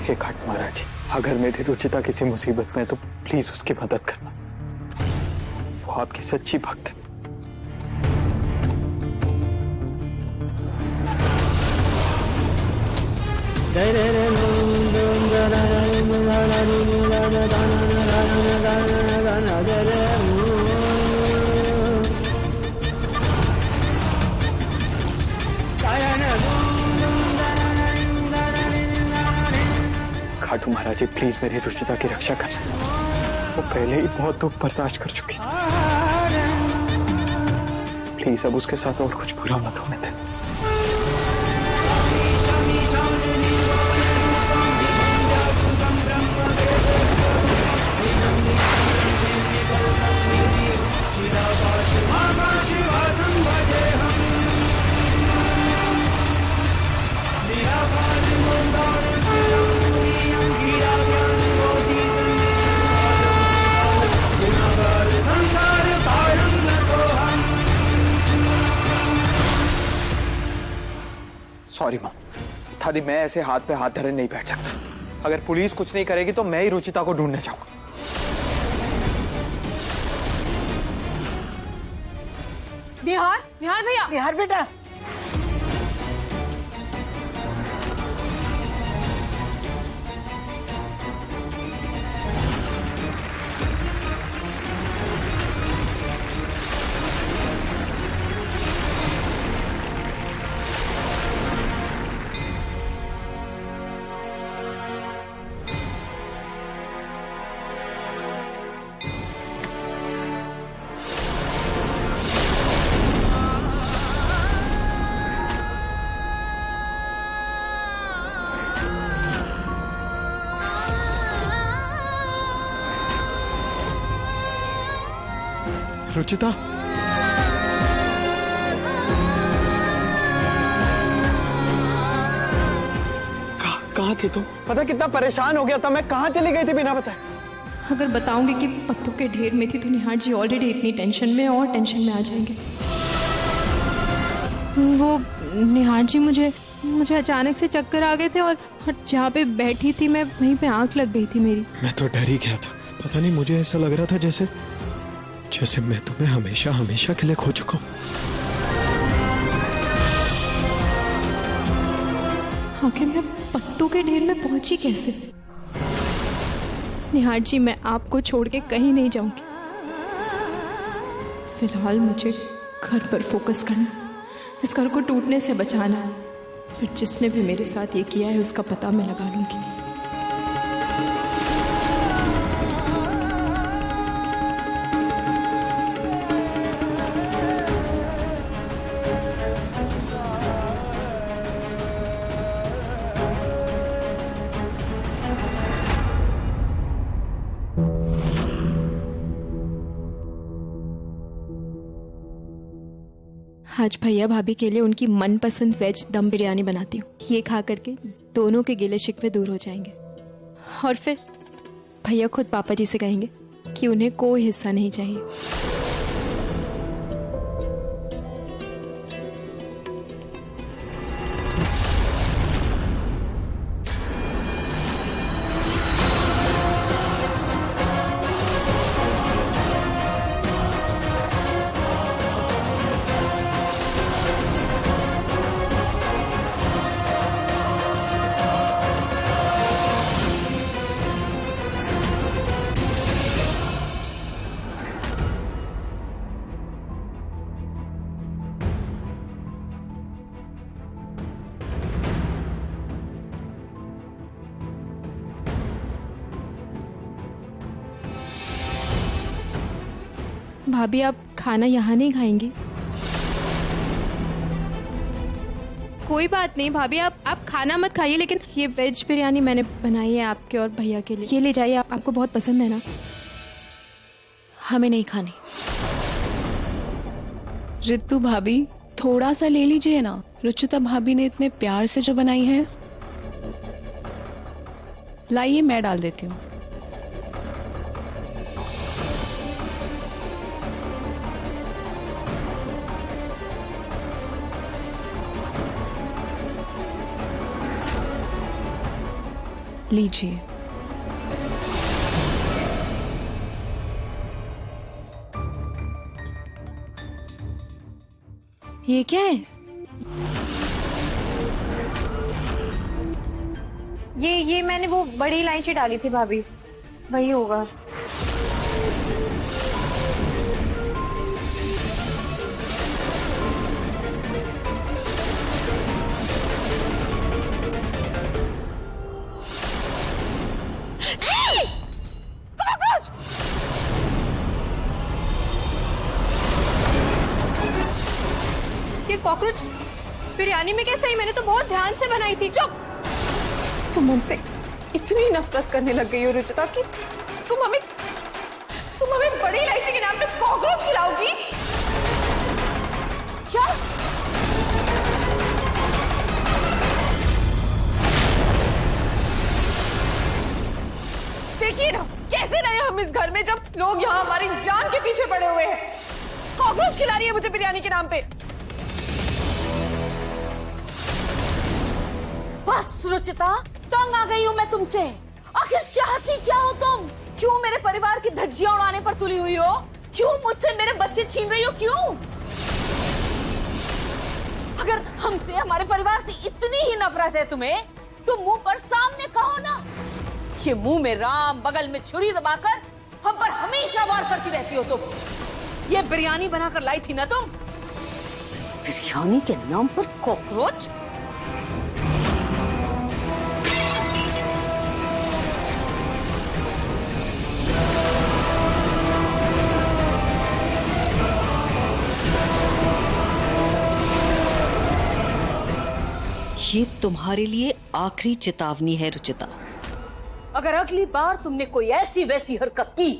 हे घाट महाराज जी, अगर मेरी रुचिता किसी मुसीबत में है तो प्लीज उसकी मदद करना। वो आपकी सच्ची भक्त है। खाटू महाराज जी, प्लीज मेरी रुचिता की रक्षा करना। वो पहले ही बहुत दुख बर्दाश्त कर चुकी। प्लीज अब उसके साथ और कुछ बुरा मत होने दें। सॉरी मां, दादी मैं ऐसे हाथ पे हाथ धरे नहीं बैठ सकता। अगर पुलिस कुछ नहीं करेगी तो मैं ही रुचिता को ढूंढने जाऊंगा। निहार, निहार भैया, निहार बेटा। रुचिता, कहाँ थी तुम? पता कितना परेशान हो गया था मैं। कहाँ चली गई थी बिना बताए? अगर बताऊंगी कि पत्तों के ढेर में थी तो निहार जी ऑलरेडी इतनी टेंशन में और टेंशन में आ जाएंगे। वो निहार जी मुझे अचानक से चक्कर आ गए थे और जहाँ पे बैठी थी मैं वहीं पे आंख लग गई थी मेरी। मैं तो डर ही गया था। पता नहीं, मुझे ऐसा लग रहा था जैसे मैं तुम्हें हमेशा हमेशा के लिए खो चुका हूँ। आखिर मैं पत्तों के ढेर में पहुंची कैसे? निहार जी, मैं आपको छोड़ के कहीं नहीं जाऊंगी। फिलहाल मुझे घर पर फोकस करना, इस घर को टूटने से बचाना है। फिर जिसने भी मेरे साथ ये किया है उसका पता मैं लगा लूंगी। आज भैया भाभी के लिए उनकी मनपसंद वेज दम बिरयानी बनाती हूँ। ये खा करके दोनों के गिले शिकवे दूर हो जाएंगे और फिर भैया खुद पापा जी से कहेंगे कि उन्हें कोई हिस्सा नहीं चाहिए। भाभी, आप खाना यहाँ नहीं खाएंगी? कोई बात नहीं भाभी, आप खाना मत खाइए, लेकिन ये वेज बिरयानी मैंने बनाई है आपके और भैया के लिए। ये ले जाइए, आपको बहुत पसंद है ना? हमें नहीं खानी। रितु भाभी, थोड़ा सा ले लीजिए ना। रुचिता भाभी ने इतने प्यार से जो बनाई है। लाइए, मैं डाल देती हूँ। लीजिए। ये क्या है? ये मैंने वो बड़ी इलायची डाली थी भाभी, वही होगा। ये कॉकरोच बिरयानी में कैसे आई? मैंने तो बहुत ध्यान से बनाई थी। चुप! तुम मुझसे इतनी नफरत करने लग गई हो रुचिता कि तुम हमें बड़ी इलायची के नाम पे कॉकरोच खिलाओगी क्या? देखिए ना कैसे रहे हम इस घर में जब लोग यहाँ हमारी जान के पीछे पड़े हुए हैं। कॉकरोच खिला रही है मुझे बिरयानी के नाम पे। बस रुचिता, तंग आ गई हूं मैं तुमसे। आखिर चाहती क्या हो तुम? क्यों मेरे परिवार की धज्जियां उड़ाने पर तुली हुई हो? क्यों मुझसे मेरे बच्चे छीन रही हो? क्यों? अगर हमसे, हमारे परिवार से इतनी ही नफरत है तुम्हें तो मुंह पर सामने कहो ना। ये मुंह में राम, बगल में छुरी दबाकर हम पर हमेशा वार करती रहती हो तुम। ये बिरयानी बनाकर लाई थी ना तुम? बिरयानी के नाम पर कॉकरोच? ये तुम्हारे लिए आखिरी चेतावनी है रुचिता। अगर अगली बार तुमने कोई ऐसी वैसी हरकत की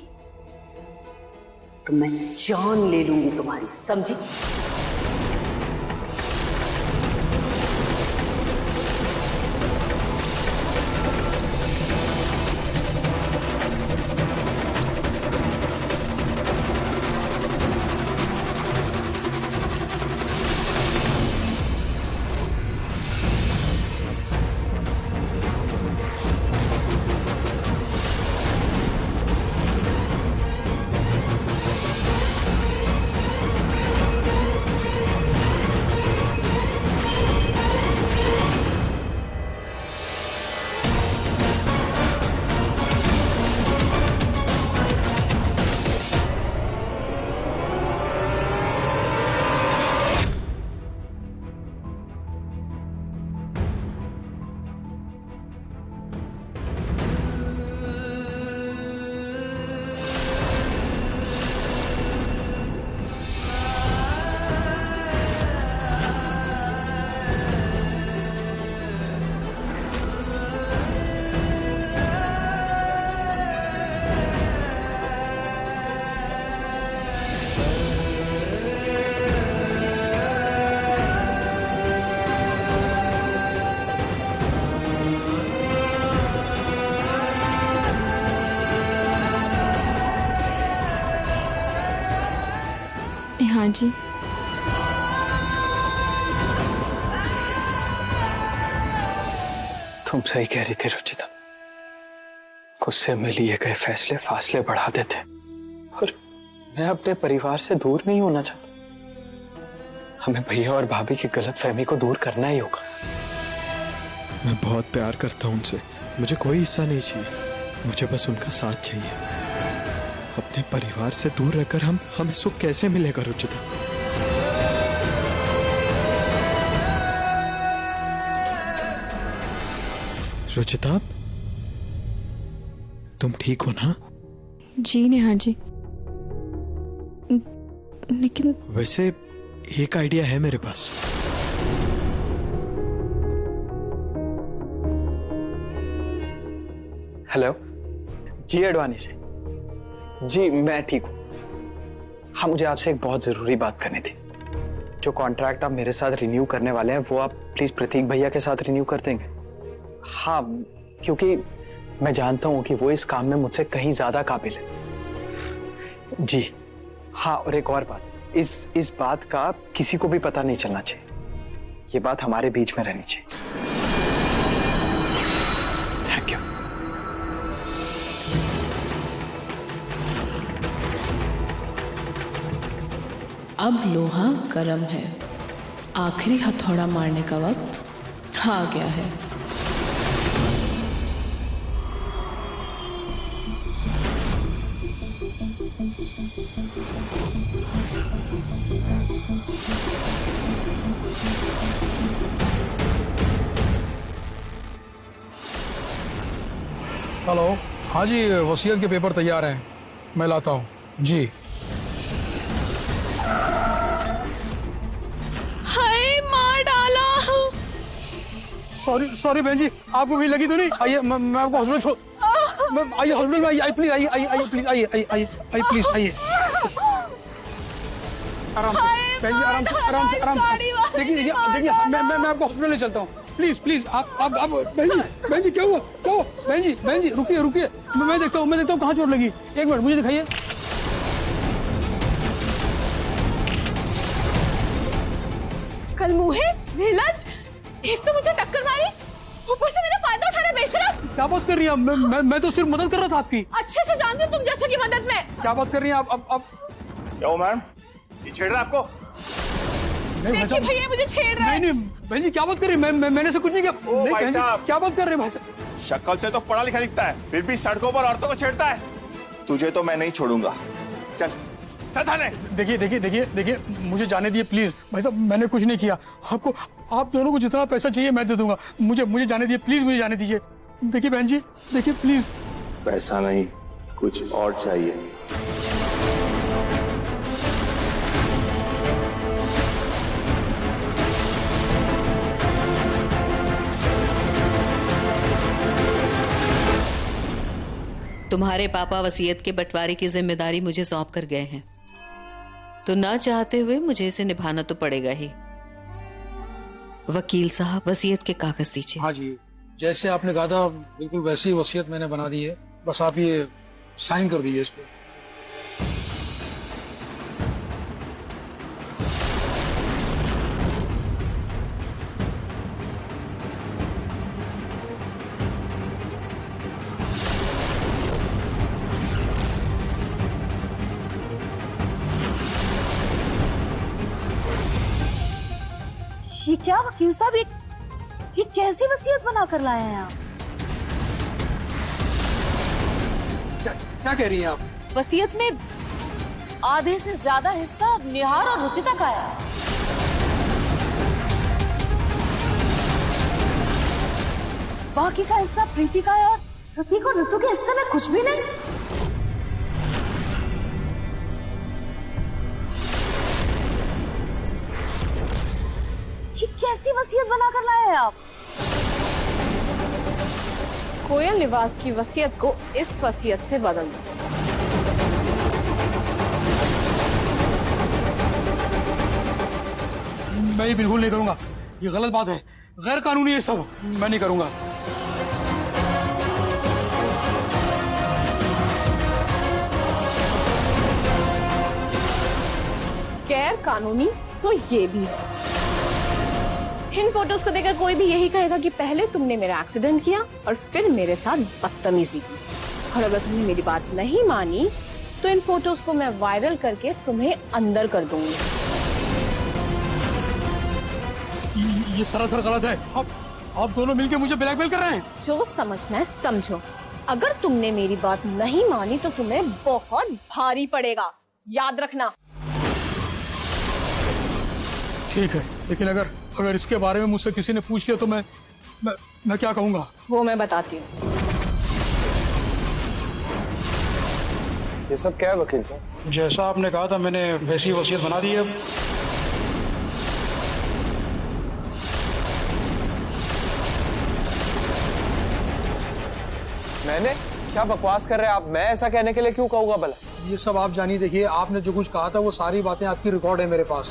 तो मैं जान ले लूंगी तुम्हारी, समझी? हाँ जी। तुम सही कह रही थी रुचिता, गुस्से में लिए गए फैसले फासले बढ़ा देते, और मैं अपने परिवार से दूर नहीं होना चाहता। हमें भैया और भाभी की गलतफहमी को दूर करना ही होगा। मैं बहुत प्यार करता हूं उनसे, मुझे कोई हिस्सा नहीं चाहिए, मुझे बस उनका साथ चाहिए। अपने परिवार से दूर रहकर हमें सुख कैसे मिलेगा रुचिता? रुचिता, तुम ठीक हो ना? जी नेहा जी, लेकिन वैसे एक आइडिया है मेरे पास। हेलो जी, अडवाणी जी। जी मैं ठीक हूँ। हाँ, मुझे आपसे एक बहुत जरूरी बात करनी थी। जो कॉन्ट्रैक्ट आप मेरे साथ रिन्यू करने वाले हैं वो आप प्लीज प्रतीक भैया के साथ रिन्यू कर देंगे। हाँ, क्योंकि मैं जानता हूँ कि वो इस काम में मुझसे कहीं ज्यादा काबिल है। जी हाँ, और एक और बात, इस बात का किसी को भी पता नहीं चलना चाहिए। ये बात हमारे बीच में रहनी चाहिए। Thank you. अब लोहा गर्म है, आखिरी हथौड़ा मारने का वक्त आ गया है। हेलो, हाँ जी, वसीयत के पेपर तैयार हैं, मैं लाता हूँ जी। हाय, मार डाला। सॉरी बहन जी, आपको भी लगी तो नहीं? आइए, मैं आपको हॉस्पिटल छोड़, आइए हॉस्पिटल में, आइए प्लीज, आइए प्लीज, आइए प्लीज, आइए। आराम से बहन जी, आराम से। देखिए, मैं आपको हॉस्पिटल ले चलता हूँ। प्लीज आप बहन जी क्या हुआ? बहन जी रुकिए, मैं देखता हूँ कहाँ चोट लगी। एक मिनट, मुझे दिखाइए। कल मुहे नीलज, एक तो मुझे टक्कर मारी, ऊपर से मेरा फायदा उठा रहा बेशरम। क्या बात कर रही हैं? मैं तो सिर्फ मदद कर रहा था आपकी। अच्छे से जानते हो तुम जैसे की मदद में। क्या बात कर रही हैं आप? क्या हो मैम, ये छेड़ रहा है आपको? देखिए भैया, मुझे छेड़ रहा है। नहीं बहन जी, क्या बात कर रही है? मैंने से कुछ नहीं किया। नहीं, भाई बहन जी, साहब। क्या बात कर रहे हैं भाई साहब? शक्ल से तो पढ़ा लिखा दिखता है, फिर भी सड़कों पर औरतों को छेड़ता है। तुझे तो मैं नहीं छोड़ूंगा, चल थाने। देखिए, मुझे जाने दिए प्लीज। भाई साहब, मैंने कुछ नहीं किया। आप दोनों को जितना पैसा चाहिए मैं दे दूंगा। मुझे जाने दिए प्लीज, मुझे जाने दीजिए। देखिए बहन जी, देखिए प्लीज। पैसा नहीं, कुछ और चाहिए। तुम्हारे पापा वसीयत के बंटवारे की जिम्मेदारी मुझे सौंप कर गए हैं, तो ना चाहते हुए मुझे इसे निभाना तो पड़ेगा ही। वकील साहब, वसीयत के कागज दीजिए। हाँ जी, जैसे आपने कहा था बिल्कुल वैसी वसीयत मैंने बना दी है। बस आप ये साइन कर दीजिए इस पे। ये क्या वकील साहब, ये कैसी वसीयत बना कर लाए हैं आप? क्या कह रही हैं आप? वसीयत में आधे से ज्यादा हिस्सा निहार और रुचिता का है। बाकी का हिस्सा प्रीति का है, और प्रतीक और ऋतु के हिस्से में कुछ भी नहीं। ये कैसी वसीयत बना कर लाए हैं आप? कोयल निवास की वसीयत को इस वसीयत से बदल दो। मैं ये बिल्कुल नहीं करूंगा, ये गलत बात है, गैर कानूनी है सब, मैं नहीं करूंगा। गैर कानूनी तो ये भी है। इन फोटोज को देखकर कोई भी यही कहेगा कि पहले तुमने मेरा एक्सीडेंट किया और फिर मेरे साथ बदतमीजी की, और अगर तुमने मेरी बात नहीं मानी तो इन फोटोज को मैं वायरल करके तुम्हें अंदर कर दूंगी। ये सरासर गलत है। आप दोनों मिलकर मुझे ब्लैकमेल कर रहे हैं। जो समझना है समझो, अगर तुमने मेरी बात नहीं मानी तो तुम्हें बहुत भारी पड़ेगा, याद रखना। ठीक है, लेकिन अगर इसके बारे में मुझसे किसी ने पूछ लिया तो मैं क्या कहूंगा? वो मैं बताती हूँ। ये सब क्या है वकील साहब? जैसा आपने कहा था मैंने वैसी वसीयत बना दी है। मैंने क्या बकवास कर रहे हैं आप? मैं ऐसा कहने के लिए क्यों कहूंगा भला? ये सब आप जानिए। देखिए, आपने जो कुछ कहा था वो सारी बातें आपकी रिकॉर्ड है मेरे पास।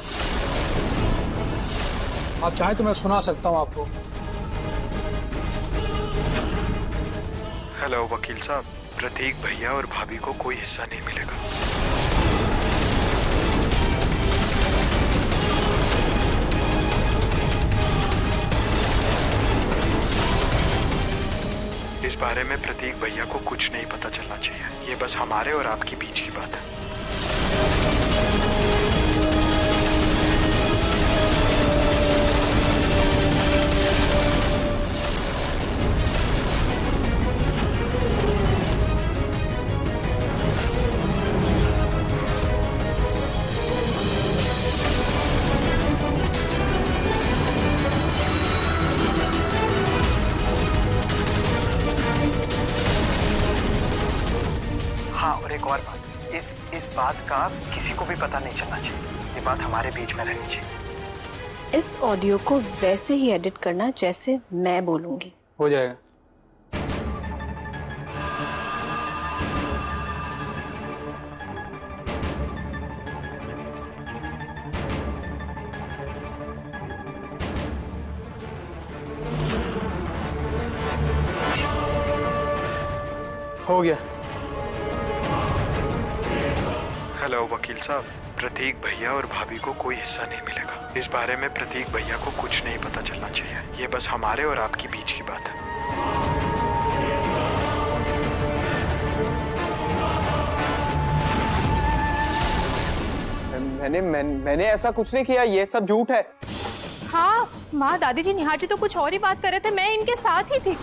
आप चाहें तो मैं सुना सकता हूं आपको। हेलो वकील साहब, प्रतीक भैया और भाभी को कोई हिस्सा नहीं मिलेगा। इस बारे में प्रतीक भैया को कुछ नहीं पता चलना चाहिए। ये बस हमारे और आपके बीच की बात है। एक और बात, इस बात का किसी को भी पता नहीं चलना चाहिए। ये बात हमारे बीच में रहनी चाहिए। इस ऑडियो को वैसे ही एडिट करना जैसे मैं बोलूंगी। हो जाएगा। हो गया। हेलो वकील साहब, प्रतीक भैया और भाभी को कोई हिस्सा नहीं मिलेगा। इस बारे में प्रतीक भैया को कुछ नहीं पता चलना चाहिए। ये बस हमारे और आपकी बीच की बात है। मैंने ऐसा कुछ नहीं किया, ये सब झूठ है। हाँ माँ, दादी जी, निहार जी तो कुछ और ही बात कर रहे थे, मैं इनके साथ ही थी।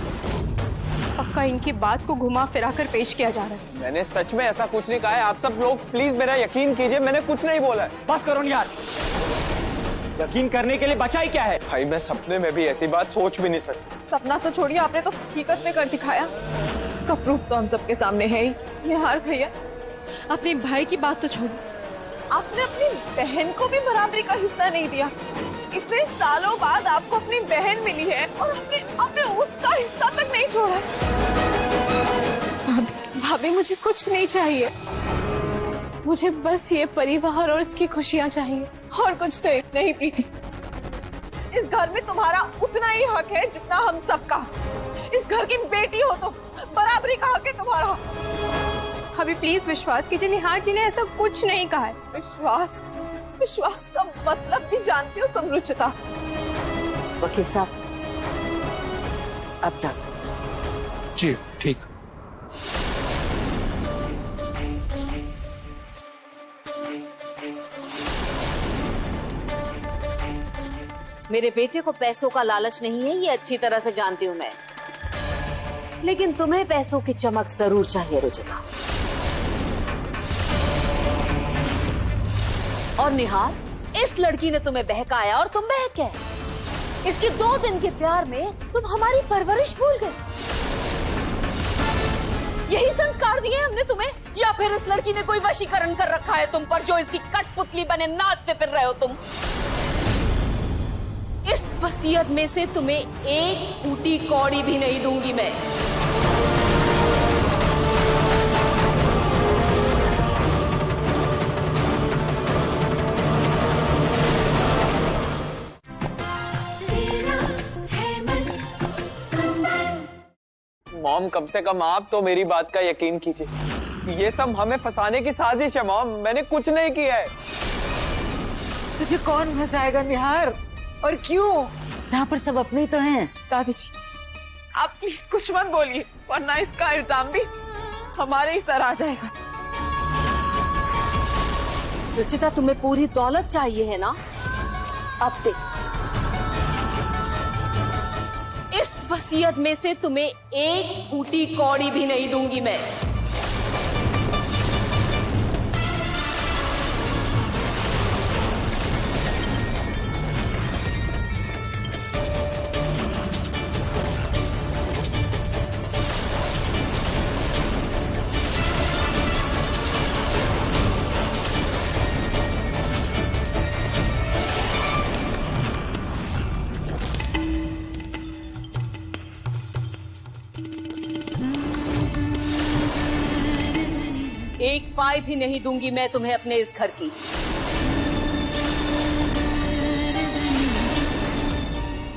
पक्का इनकी बात को घुमा फिरा कर पेश किया जा रहा है। मैंने सच में ऐसा कुछ नहीं कहा है। आप सब लोग प्लीज मेरा यकीन कीजिए, मैंने कुछ नहीं बोला है। बस करो यार, यकीन करने के लिए बचा ही क्या है। भाई मैं सपने में भी ऐसी बात सोच भी नहीं सकता। सपना तो छोड़िए, आपने तो हकीकत में कर दिखाया। इसका प्रूफ तो हम सबके सामने है ही। निहार भैया, अपने भाई की बात तो छोड़ो, आपने अपनी बहन को भी बराबरी का हिस्सा नहीं दिया। इतने सालों बाद आपको अपनी बहन मिली है और आपने उसका हिस्सा तक नहीं छोड़ा। भाभी मुझे कुछ नहीं चाहिए, मुझे बस ये परिवार और इसकी खुशियाँ चाहिए, और कुछ नहीं। नहीं प्रीति, इस घर में तुम्हारा उतना ही हक है जितना हम सबका। इस घर की बेटी हो तो बराबरी का हक है तुम्हारा। अभी प्लीज विश्वास कीजिए, निहार जी ने ऐसा कुछ नहीं कहा है। विश्वास का मतलब भी जानती हो तुम रुचिता। वकील साहब, अब जा सकते। जी ठीक। मेरे बेटे को पैसों का लालच नहीं है, ये अच्छी तरह से जानती हूँ मैं। लेकिन तुम्हें पैसों की चमक जरूर चाहिए रुचिता। और निहार, इस लड़की ने तुम्हें बहकाया और तुम बहक गए। इसके 2 दिन के प्यार में तुम हमारी परवरिश भूल गए। यही संस्कार दिए हमने तुम्हें, या फिर इस लड़की ने कोई वशीकरण कर रखा है तुम पर, जो इसकी कठपुतली बने नाचते फिर रहे हो तुम। इस वसीयत में से तुम्हें एक फूटी कौड़ी भी नहीं दूंगी मैं। मॉम, कम से कम आप तो मेरी बात का यकीन कीजिए। ये सब हमें फंसाने की साजिश है मॉम, मैंने कुछ नहीं किया है। तुझे कौन फंसाएगा निहार, और क्यों? यहाँ पर सब अपने ही तो हैं। दादी जी, आप प्लीज कुछ मत बोलिए, वरना इसका इल्जाम भी हमारे ही सर आ जाएगा। रुचिता, तुम्हें पूरी दौलत चाहिए है ना? अब देख, इस वसीयत में से तुम्हें एक फूटी कौड़ी भी नहीं दूंगी मैं। एक पाई भी नहीं दूंगी मैं तुम्हें अपने इस घर की।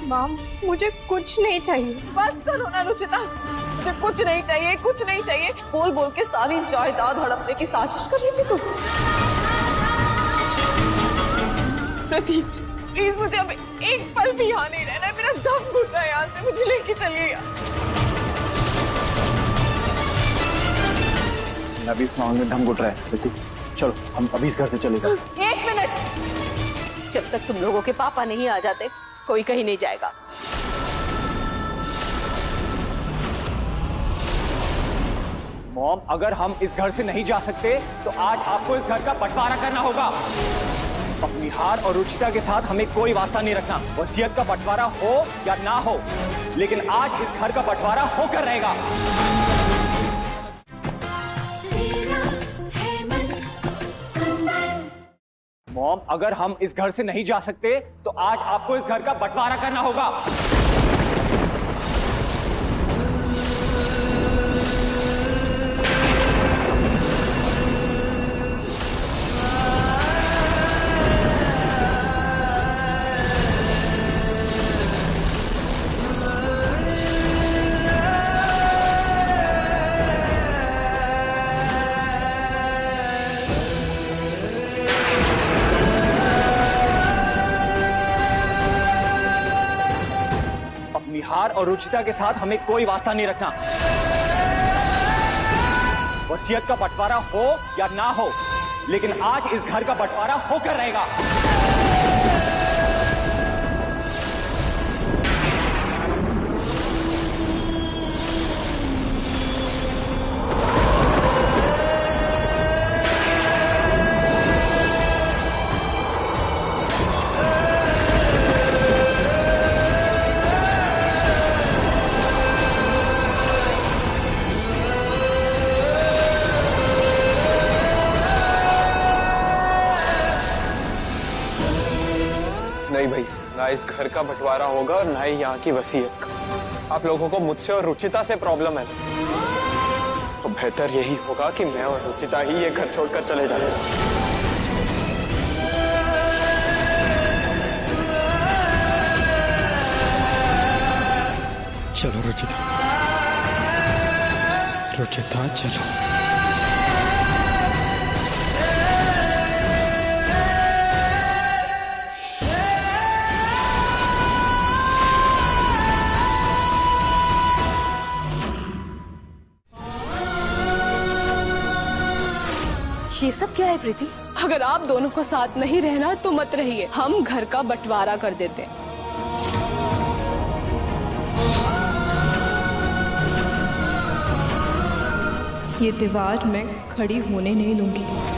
माम, मुझे कुछ नहीं चाहिए। बस करो ना रुचिता, मुझे कुछ नहीं चाहिए, कुछ नहीं चाहिए। बोल बोल के सारी जायदाद हड़पने की साजिश कर रही थी तुम। प्रतीक, प्लीज मुझे अब एक पल भी यहाँ नहीं रहना है। मेरा दम घुट रहा है यहाँ से, मुझे लेके चलिएगा। अभी इस माहौल में दम घुट रहा है। प्रतीक, चलो हम अभी इस घर से चले जाते। 1 मिनट, जब तक तुम लोगों के पापा नहीं आ जाते कोई कहीं नहीं जाएगा। मॉम, अगर हम इस घर से नहीं जा सकते तो आज आपको इस घर का बंटवारा करना होगा। अब निहार और रुचिता के साथ हमें कोई वास्ता नहीं रखना। वसीयत का बंटवारा हो या ना हो, लेकिन आज इस घर का बंटवारा होकर रहेगा। मॉम, अगर हम इस घर से नहीं जा सकते तो आज आपको इस घर का बंटवारा करना होगा। निहार और रुचिता के साथ हमें कोई वास्ता नहीं रखना। वसीयत का बंटवारा हो या ना हो, लेकिन आज इस घर का बंटवारा होकर रहेगा। नहीं भाई, ना इस घर का बंटवारा होगा और ना ही यहाँ की वसीयत का। आप लोगों को मुझसे और रुचिता से प्रॉब्लम है, तो बेहतर यही होगा कि मैं और रुचिता ही ये घर छोड़कर चले जाए। चलो रुचिता, रुचिता चलो। ये सब क्या है प्रीति? अगर आप दोनों को साथ नहीं रहना तो मत रहिए, हम घर का बंटवारा कर देते हैं। ये दीवार मैं खड़ी होने नहीं दूंगी।